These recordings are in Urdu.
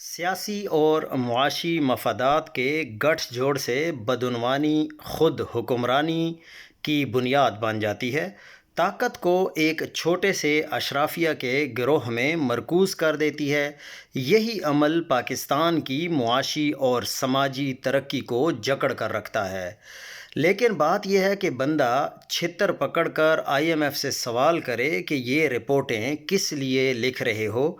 سیاسی اور معاشی مفادات کے گٹھ جوڑ سے بدعنوانی خود حکمرانی کی بنیاد بن جاتی ہے۔ طاقت کو ایک چھوٹے سے اشرافیہ کے گروہ میں مرکوز کر دیتی ہے۔ یہی عمل پاکستان کی معاشی اور سماجی ترقی کو جکڑ کر رکھتا ہے۔ لیکن بات یہ ہے کہ بندہ چھتر پکڑ کر IMF سے سوال کرے کہ یہ رپورٹیں کس لیے لکھ رہے ہو،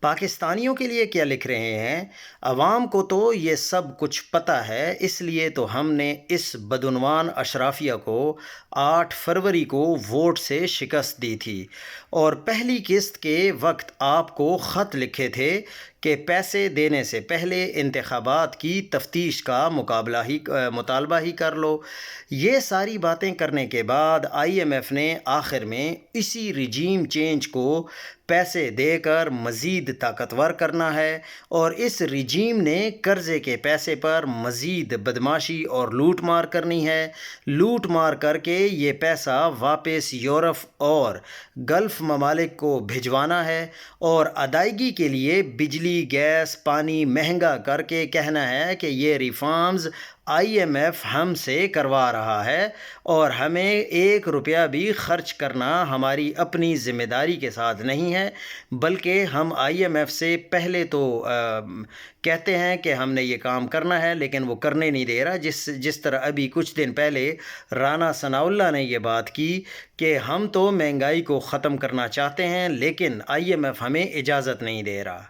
پاکستانیوں کے لیے کیا لکھ رہے ہیں؟ عوام کو تو یہ سب کچھ پتہ ہے، اس لیے تو ہم نے اس بدعنوان اشرافیہ کو 8 فروری کو ووٹ سے شکست دی تھی اور پہلی قسط کے وقت آپ کو خط لکھے تھے کہ پیسے دینے سے پہلے انتخابات کی تفتیش کا مطالبہ ہی کر لو۔ یہ ساری باتیں کرنے کے بعد IMF نے آخر میں اسی رجیم چینج کو پیسے دے کر مزید طاقتور کرنا ہے، اور اس رجیم نے قرضے کے پیسے پر مزید بدماشی اور لوٹ مار کرنی ہے۔ لوٹ مار کر کے یہ پیسہ واپس یورپ اور گلف ممالک کو بھجوانا ہے، اور ادائیگی کے لیے بجلی، گیس، پانی مہنگا کر کے کہنا ہے کہ یہ ریفارمز IMF ہم سے کروا رہا ہے اور ہمیں 1 روپیہ بھی خرچ کرنا ہماری اپنی ذمہ داری کے ساتھ نہیں ہے، بلکہ ہم IMF سے پہلے تو کہتے ہیں کہ ہم نے یہ کام کرنا ہے لیکن وہ کرنے نہیں دے رہا، جس طرح ابھی کچھ دن پہلے رانا ثناء اللہ نے یہ بات کی کہ ہم تو مہنگائی کو ختم کرنا چاہتے ہیں لیکن IMF ہمیں اجازت نہیں دے رہا۔